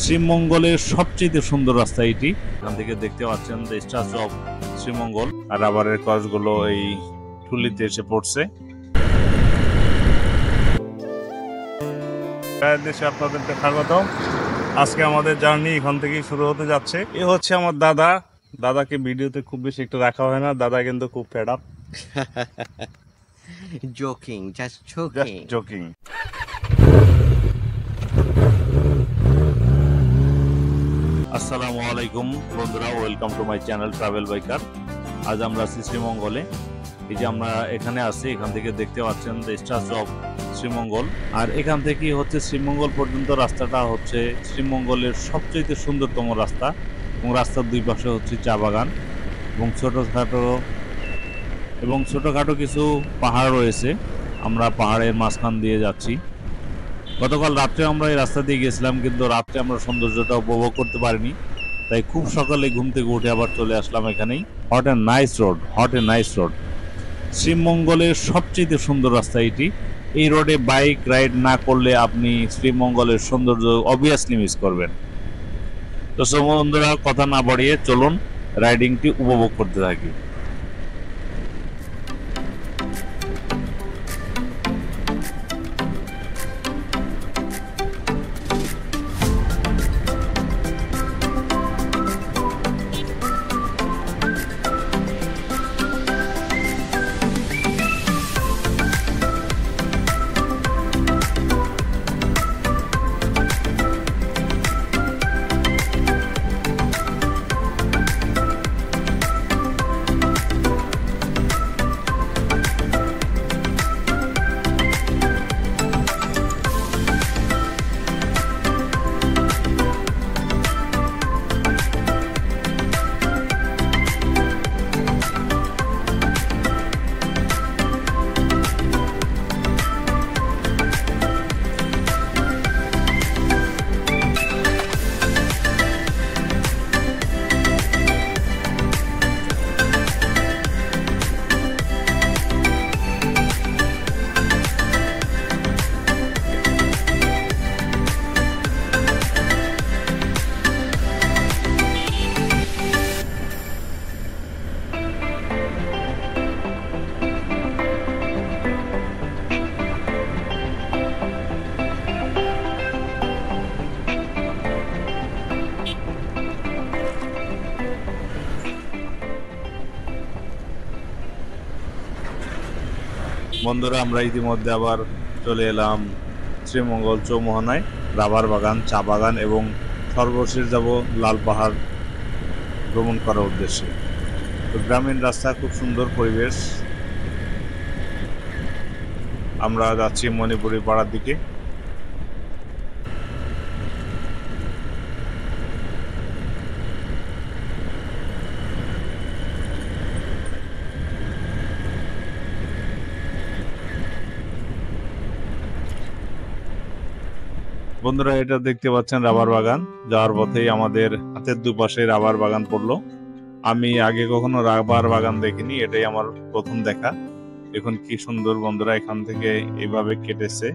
শ্রীমঙ্গলের সবচেয়ে সুন্দর রাস্তা এটি। এখান থেকে দেখতে পাচ্ছেন দ্য স্ট্যাচু অফ শ্রীমঙ্গল, আর রাবারের কসগুলো এই টুলিতে এসে পড়ছে। দেশে আপনাদেরকে স্বাগত। আজকে আমাদের জার্নি এখান থেকেই শুরু হতে যাচ্ছে। এ হচ্ছে আমার দাদা। দাদাকে ভিডিওতে খুব বেশি একটু রাখা হয় না, দাদা কিন্তু খুব fed up. Joking, just just joking. Joking. আসসালামু আলাইকুম বন্ধুরা, welcome to my channel travel biker. আজ আমরা আছি শ্রীমঙ্গলে। এই যে আমরা এখানে আছি, এখান থেকে দেখতে পাচ্ছেন দ্য স্ট্যাচু অফ শ্রীমঙ্গল। আর এখান থেকে হচ্ছে শ্রীমঙ্গল পর্যন্ত রাস্তাটা হচ্ছে শ্রীমঙ্গলের সবচেয়ে সুন্দরতম রাস্তা, এবং রাস্তার দুই পাশে হচ্ছে চা বাগান এবং ছোটখাটো কিছু পাহাড় রয়েছে। আমরা পাহাড়ের মাঝখান দিয়ে যাচ্ছি। গতকাল রাত্রে আমরা এই রাস্তা দিয়ে গেছিলাম, কিন্তু রাত্রে আমরা সৌন্দর্যটা উপভোগ করতে পারিনি, তাই খুব সকালে ঘুম থেকে উঠে আবার চলে আসলাম এখানেই। Hot a nice road. শ্রীমঙ্গলের সবচেয়ে সুন্দর রাস্তা এটি। এই রোডে বাইক রাইড না করলে আপনি শ্রীমঙ্গলের সৌন্দর্য অবভিয়াসলি মিস করবেন। তো বন্ধুরা, কথা না বাড়িয়ে চলুন রাইডিংটি উপভোগ করতে থাকি। বন্ধুরা, আমরা ইতিমধ্যে আবার চলে এলাম শ্রীমঙ্গল চৌমোহনায়। রাবার বাগান, চা বাগান এবং সর্বশেষ যাব লাল পাহাড় ভ্রমণ করার উদ্দেশ্যে। তো গ্রামীণ রাস্তা, খুব সুন্দর পরিবেশ। আমরা যাচ্ছি মণিপুরি পাড়ার দিকে। বন্ধুরা, এটা দেখতে পাচ্ছেন রাবার বাগান। যাওয়ার পথেই আমাদের হাতের দুপাশে রাবার বাগান পড়লো। আমি আগে কখনো রাবার বাগান দেখিনি, এটাই আমার প্রথম দেখা। দেখুন কি সুন্দর বন্ধুরা, এখান থেকে এইভাবে কেটেছে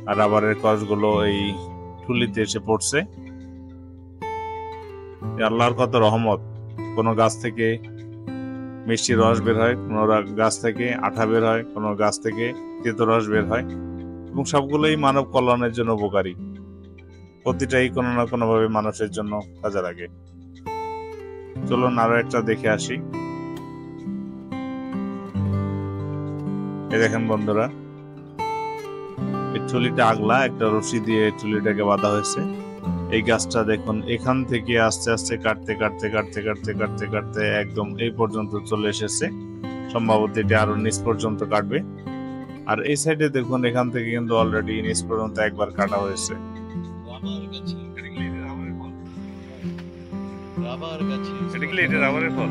আর রাবারের কসগুলো এই টুলিতে এসে পড়ছে। আল্লাহর কত রহমত! কোনো গাছ থেকে মিষ্টি রস বের হয়, কোনো গাছ থেকে আঠা বের হয়, কোনো গাছ থেকে তেতো রস বের হয়, এবং সবগুলোই মানব কল্যাণের জন্য উপকারী। প্রতিটাই কোনো না কোনো ভাবে মানুষের জন্য কাজে লাগে। চলুন আরো একটা দেখে আসি। এই দেখেন বন্ধুরা, এই টুলিটা আগলা, একটা রশি দিয়ে টুলিটাকে বাঁধা হয়েছে। এই গাছটা দেখুন, এখান থেকে আস্তে আস্তে কাটতে একদম এই পর্যন্ত চলে এসেছে। সম্ভবত এটি আরো নিচ পর্যন্ত কাটবে। আর এই সাইডে দেখুন, এখান থেকে কিন্তু অলরেডি নিচ পর্যন্ত একবার কাটা হয়েছে। রাবারের ফল।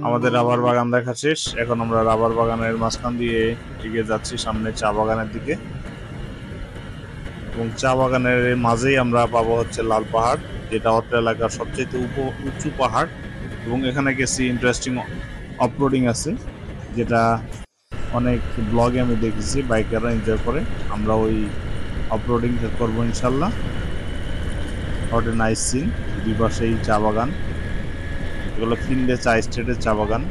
আমাদের রাবার বাগান দেখা শেষ। এখন আমরা রাবার বাগানের মাঝখান দিয়ে এগিয়ে যাচ্ছি সামনে চা বাগানের দিকে, এবং চা বাগানের মাঝেই আমরা পাবো হচ্ছে লাল পাহাড়, যেটা অত্র এলাকার সবচেয়ে উঁচু পাহাড়। এবং এখানে কিছু ইন্টারেস্টিং অফরোডিং আছে, যেটা অনেক ব্লগে আমি দেখেছি বাইকাররা এনজয় করে। আমরা ওই অফরোডিং করবো ইনশাল্লাহ। হোয়াট এ নাইস সিন, দুই পাশেই চা বাগান, এগুলো ফিনলে চা স্টেটের চা বাগান।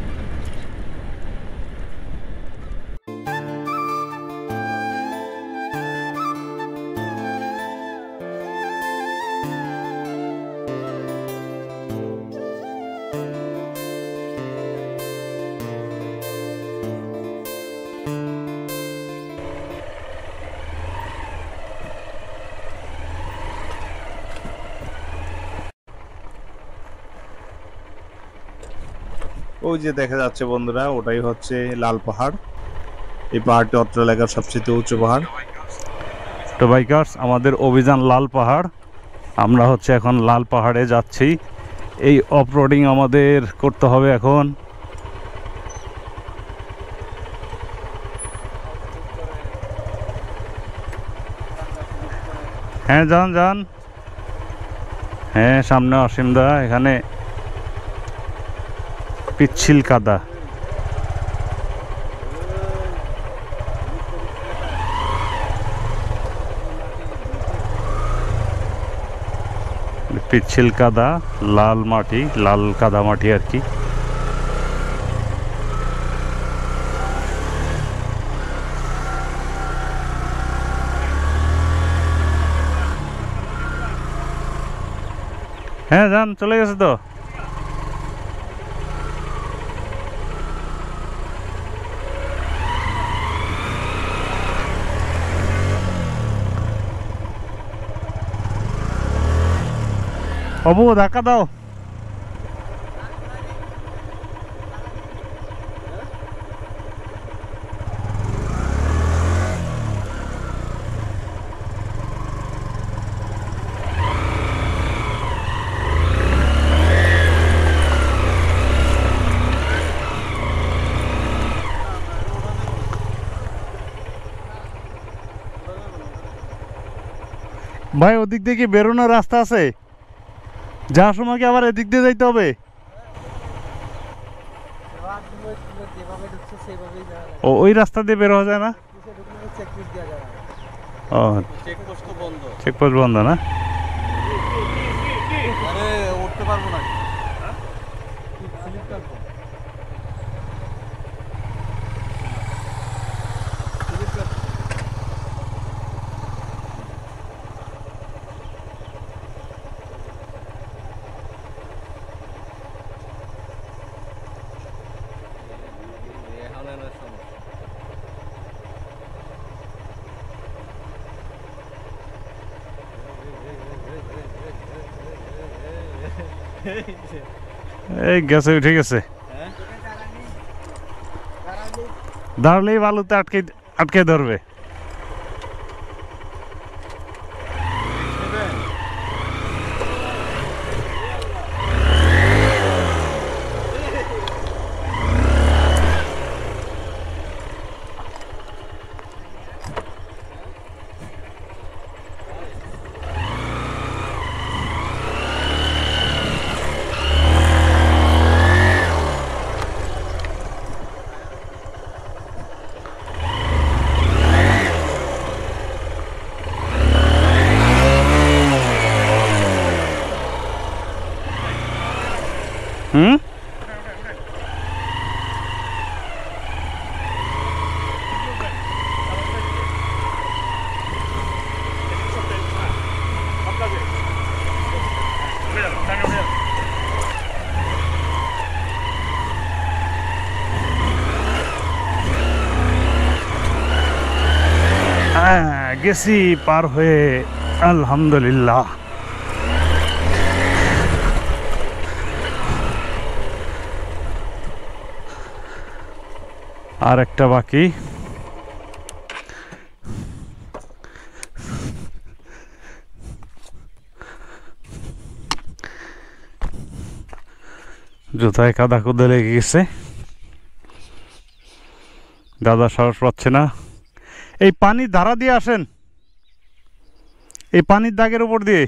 ওই যে দেখা যাচ্ছে বন্ধুরা, ওটাই হচ্ছে লাল পাহাড়। এই পাহাড়টি অত্র এলাকার সবচেয়ে উঁচু পাহাড়। তো বাইকার্স, আমাদের অভিযান লাল পাহাড়। আমরা হচ্ছে এখন লাল পাহাড়ে যাচ্ছি। এই অফরোডিং আমাদের করতে হবে এখন। হ্যাঁ যান যান, হ্যাঁ সামনে অসীমদা, এখানে পিচ্ছিল কাদা। পিচ্ছিল কাদা, লাল মাটি, লাল কাদা মাটি আর কি। হ্যাঁ যান, চলে গেছে তো। অবু ধাক্কা দাও। ভাই ওদিক দিয়ে কি বেরোনোর রাস্তা আছে? যাওয়ার সময় কি আবার এদিক দিয়ে যাইতে হবে? ও ওই রাস্তা দিয়ে বের হওয়া যায় না? ও চেকপোস্ট বন্ধ না? উঠতে পারবো না। এই গেছে, উঠে গেছে। দাঁড়ালেই বালুতে আটকে আটকে ধরবে। হুম, গেছি পার হয়ে, আলহামদুলিল্লাহ। আর একটা বাকি। জুতায় কাদা কুদে লেগে গেছে, দাদা সাহস পাচ্ছে না। এই পানির ধারা দিয়ে আসেন, এই পানির দাগের উপর দিয়ে,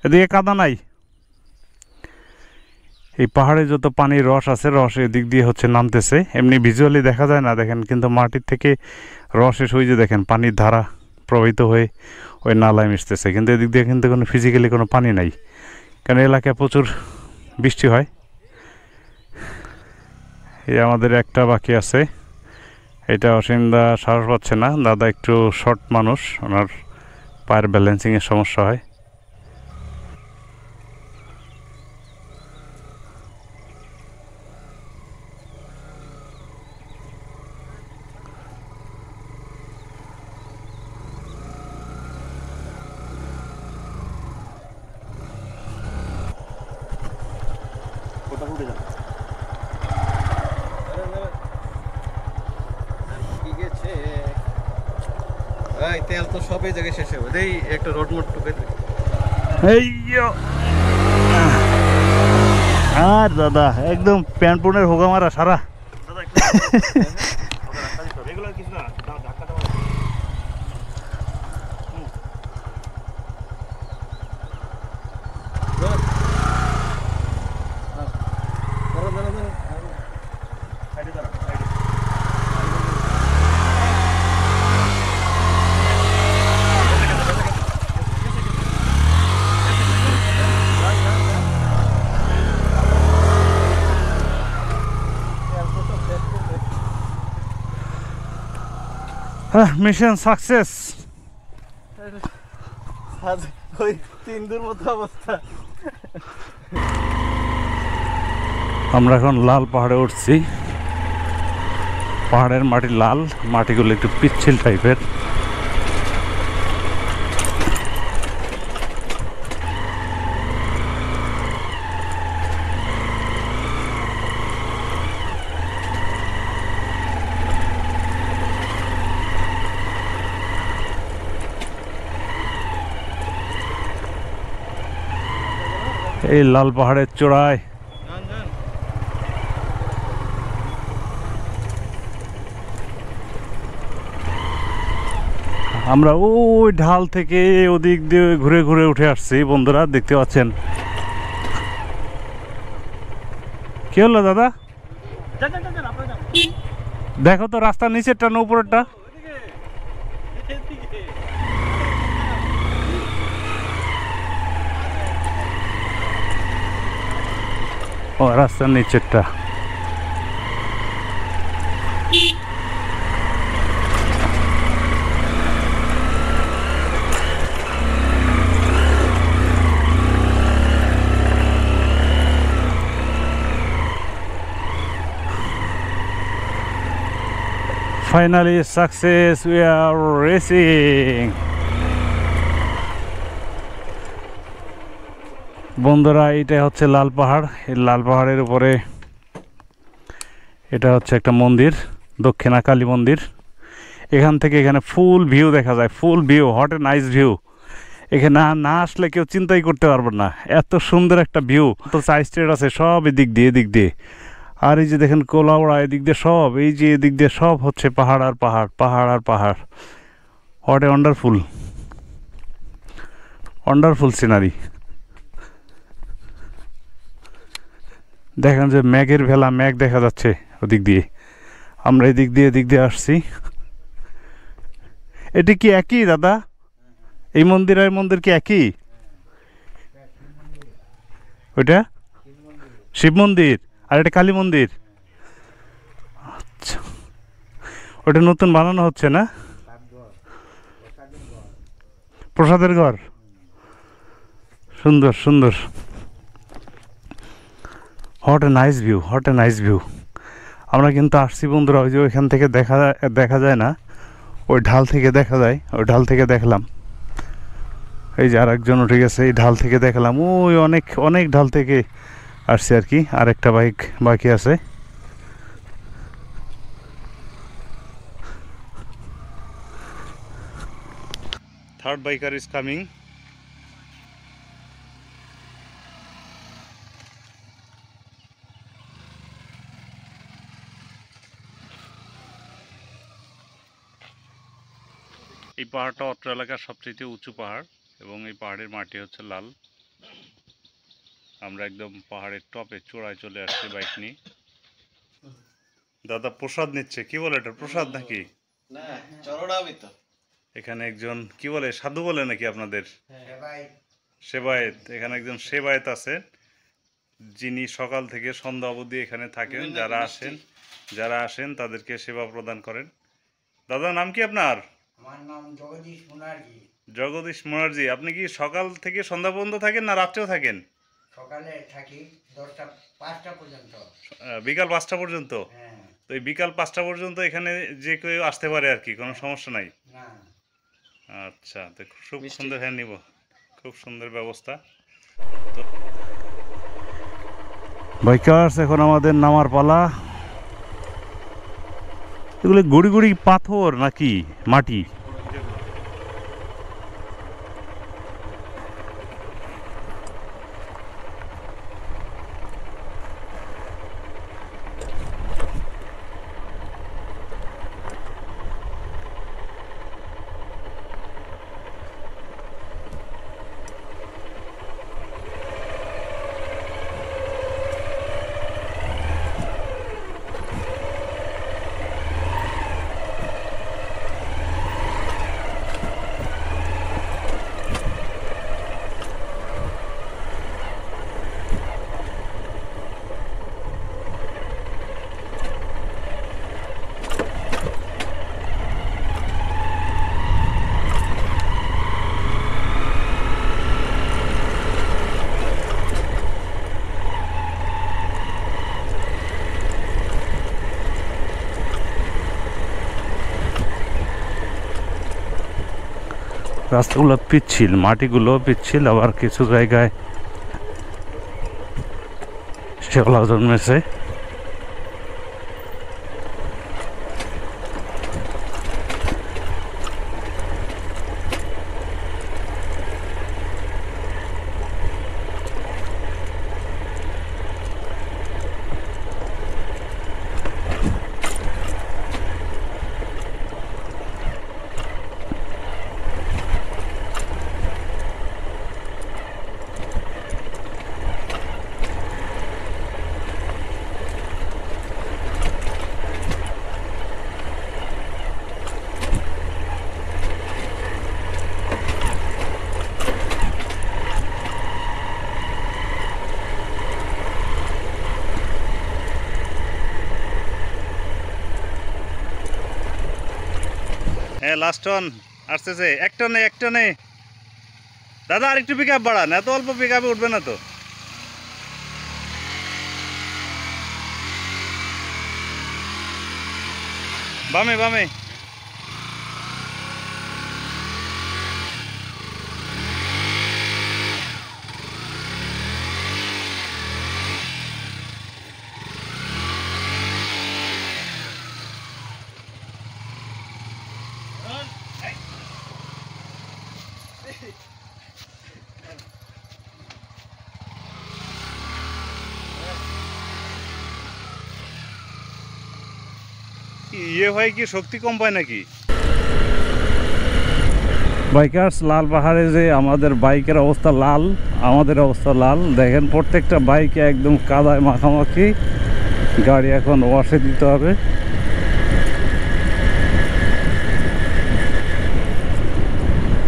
এদিকে কাদা নাই। এই পাহাড়ে যত পানির রস আছে, রস এদিক দিয়ে হচ্ছে নামতেছে। এমনি ভিজুয়ালি দেখা যায় না দেখেন, কিন্তু মাটির থেকে রস এসে ওই যে দেখেন পানির ধারা প্রবাহিত হয়ে ওই নালায় মিশতেছে, কিন্তু এদিক দিয়ে কিন্তু কোনো ফিজিক্যালি কোনো পানি নাই, কারণ এলাকায় প্রচুর বৃষ্টি হয়। এই আমাদের একটা বাকি আছে, এটা অসীমদা সাহস পাচ্ছে না, দাদা একটু শর্ট মানুষ, ওনার পায়ের ব্যালেন্সিংয়ের সমস্যা হয়। তেল তো সব এই জায়গায় শেষ হবে, এই একটা রোড মোড টুকে এই আর দাদা একদম প্যান্ট পুনের হোগা মারা সারা। Mission success. ওই 3 দূর মতো অবস্থা। আমরা এখন লাল পাহাড়ে উঠছি। পাহাড়ের মাটি লাল, মাটিগুলো একটু পিচ্ছিল টাইপের। এই লাল পাহাড়ের চূড়ায় আমরা ওই ঢাল থেকে ওদিক দিয়ে ঘুরে ঘুরে উঠে আসছি বন্ধুরা, দেখতে পাচ্ছেন। কি হলো দাদা? দেখো তো রাস্তার নিচেরটা না উপরেরটা? ও রাস্তার নিচেরটা। Finally success, we are racing. বন্ধুরা এটা হচ্ছে লাল পাহাড়। এই লাল পাহাড়ের উপরে এটা হচ্ছে একটা মন্দির, দক্ষিণা কালী মন্দির। এখান থেকে এখানে ফুল ভিউ দেখা যায়, ফুল view, hot a nice view. এখানে না আসলে কেউ চিন্তাই করতে পারবে না, এত সুন্দর একটা ভিউ। তো সাইড স্ট্রিট আছে সব এদিক দিয়ে এদিক দিয়ে, আর এই যে দেখেন কোলাউড়া এদিক দিয়ে সব, এই যে এদিক দিয়ে সব হচ্ছে পাহাড় আর পাহাড়, পাহাড় আর পাহাড়। What a wonderful, wonderful scenery. দেখেন যে মেঘের ভেলা, মেঘ দেখা যাচ্ছে ওদিক দিয়ে। আমরা এদিক দিয়ে আসছি। এটি কি একই দাদা? এই মন্দির আর মন্দির কি একই? ওইটা শিব মন্দির আর এটা কালী মন্দির। আচ্ছা, ওটা নতুন বানানো হচ্ছে না? প্রসাদের ঘর, সুন্দর সুন্দর। Hot a nice view, hot a nice view. আমরা কিন্তু আসছি বন্ধুরা, ওই যে ওইখান থেকে দেখা যায় না, ওই ঢাল থেকে দেখা যায়, ওই ঢাল থেকে দেখলাম। এই যে আরেকজন উঠে গেছে, এই ঢাল থেকে দেখলাম, ওই অনেক অনেক ঢাল থেকে আসছে আর কি। আরেকটা বাইক বাকি আছে। Third biker is coming. এই পাহাড়টা অত্র এলাকার সবচেয়ে উঁচু পাহাড় এবং এই পাহাড়ের মাটি হচ্ছে লাল। আমরা একদম পাহাড়ের টপে চূড়ায় চলে আসছি বাইক নিয়ে। দাদা প্রসাদ নিচ্ছে, কি বলে এটা, প্রসাদ নাকি? না চরণামি তো। এখানে একজন কি বলে, সাধু বলে নাকি আপনাদের? সেবায়েত। এখানে একজন সেবায়েত আছে, যিনি সকাল থেকে সন্ধ্যা অবধি এখানে থাকেন। যারা আসেন তাদেরকে সেবা প্রদান করেন। দাদা নাম কি আপনার? আমার নাম জগদীশ মুনার্জি। জগদীশ মুনার্জি। আপনি কি সকাল থেকে সন্ধ্যা পর্যন্ত থাকেন না রাত্রেও থাকেন? সকালে থাকি 5টা পর্যন্ত। বিকাল 5টা পর্যন্ত? হ্যাঁ। তো এই বিকাল 5টা পর্যন্ত এখানে যে কেউ আসতে পারে আর কি, কোনো সমস্যা নাই? না। আচ্ছা, তো খুব মিষ্টি। সুন্দর। হ্যাঁ নিব, খুব সুন্দর ব্যবস্থা। বাইকার্স, এখন আমাদের নামার পালা। এগুলো গুড়ি গুড়ি পাথর নাকি মাটি? রাস্তাগুলো পিচ্ছিল, মাটিগুলো পিচ্ছিল, আবার কিছু জায়গায় শ্যাওলা জন্মেছে। হ্যাঁ, লাস্ট টন আসতেছে। এক টনে দাদা, আর একটু পিক আপ বাড়ান, এত অল্প পিক আপে উঠবে না তো। বামে বামে। ইয়ে হয় কি, শক্তি কম পায় নাকি? বাইকার্স, লাল পাহাড়ে যে আমাদের বাইকের অবস্থা লাল, আমাদের অবস্থা লাল। দেখেন প্রত্যেকটা বাইকে একদম কাদায় মাখামাখি। গাড়ি এখন ওয়াশে দিতে হবে।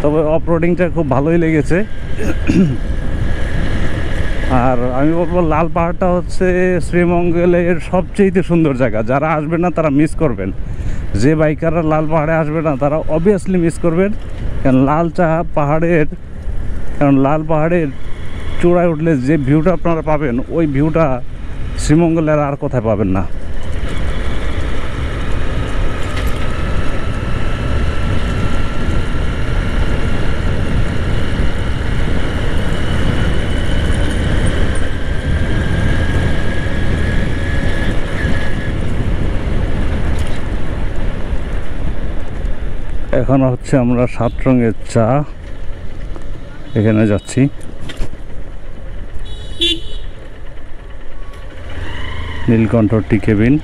তবে অফরোডিংটা খুব ভালোই লেগেছে। আর আমি বলবো লাল পাহাড়টা হচ্ছে শ্রীমঙ্গলের সবচেয়ে সুন্দর জায়গা। যারা আসবেন না তারা মিস করবেন। যে বাইকাররা লাল পাহাড়ে আসবে না তারা অবভিয়াসলি মিস করবেন। কারণ লাল পাহাড়ের চূড়ায় উঠলে যে ভিউটা আপনারা পাবেন, ওই ভিউটা শ্রীমঙ্গলের আর কোথায় পাবেন না। এখন হচ্ছে আমরা 7 রঙের চা এখানে যাচ্ছি। নীলকণ্ঠ টি কেবিন,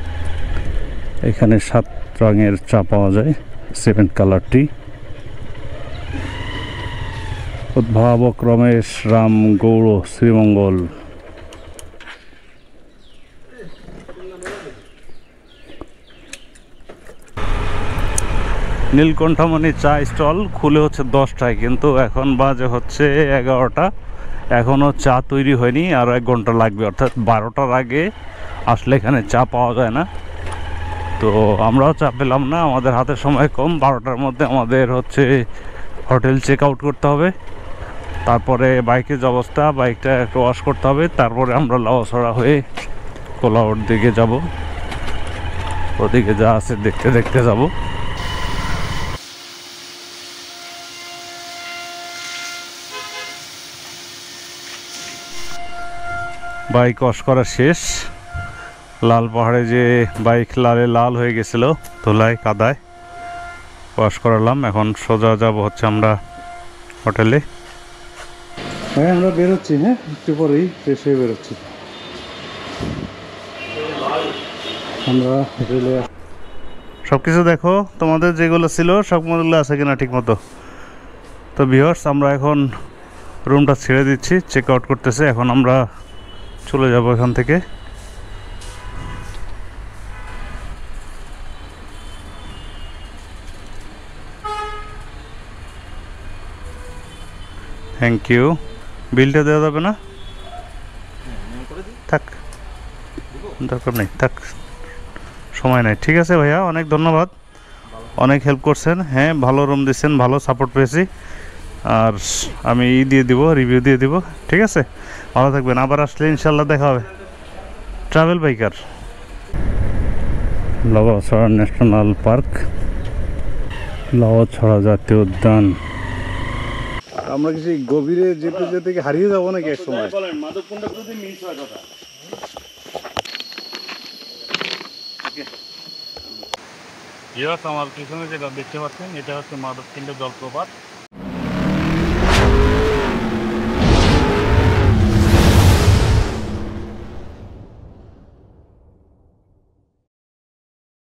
এখানে 7 রঙের চা পাওয়া যায়, 7 কালার টি। উদ্ভাবক রমেশ রাম গৌড়, শ্রীমঙ্গল। নীলকণ্ঠমণি চা স্টল খুলে হচ্ছে 10টায়, কিন্তু এখন বাজে হচ্ছে 11টা। এখনও চা তৈরি হয়নি, আরও 1 ঘন্টা লাগবে, অর্থাৎ 12টার আগে আসলে এখানে চা পাওয়া যায় না। তো আমরাও চা পেলাম না, আমাদের হাতে সময় কম। 12টার মধ্যে আমাদের হচ্ছে হোটেল চেক আউট করতে হবে, তারপরে বাইকের যে অবস্থা, বাইকটা একটু ওয়াশ করতে হবে, তারপরে আমরা লাউছড়া হয়ে কোলাউড় দিকে যাব। ওদিকে যা আছে দেখতে দেখতে যাব। বাইক ওয়াশ করা শেষ। লাল পাহাড়ে যে বাইক লালে লাল হয়ে গেছিলো ধুলায় কাদায়, ওয়াশ করালাম। এখন সোজা যাব হচ্ছে আমরা হোটেলে। হ্যাঁ আমরা বেরোচ্ছি, হ্যাঁ একটু পরেই ফ্রেশ হয়ে বেরোচ্ছি আমরা হোটেলে। সব কিছু দেখো, তোমাদের যেগুলো ছিল সবগুলো আছে কিনা ঠিক মতো। তো ভিউয়ার্স, আমরা এখন রুমটা ছেড়ে দিচ্ছি, চেক আউট করতেছে। এখন আমরা চলে যাব এখান থেকে। Thank you. বিলটা দেওয়া যাবে না? থাক, দরকার নেই, থাক, সময় নেই। ঠিক আছে ভাইয়া, অনেক ধন্যবাদ, অনেক হেল্প করছেন। হ্যাঁ ভালো রুম দিচ্ছেন, ভালো সাপোর্ট পেয়েছি। আর আমি দিয়ে দিব, রিভিউ দিয়ে দিব। ঠিক আছে, ভালো থাকবেন। আবার আসলে ইনশাল্লাহ দেখা হবে। Travel biker. Lawachara national park, Lawachara জাতীয় উদ্যান। আমরা কিছু গভীরে যেতে যেতে কি হারিয়ে যাবো নাকি এক সময়? মাধবকুণ্ড যদি মিস হয় কথা। আমার পিছনে যেটা দেখতে পাচ্ছেন, এটা হচ্ছে মাধবকুণ্ড জলপ্রপাত।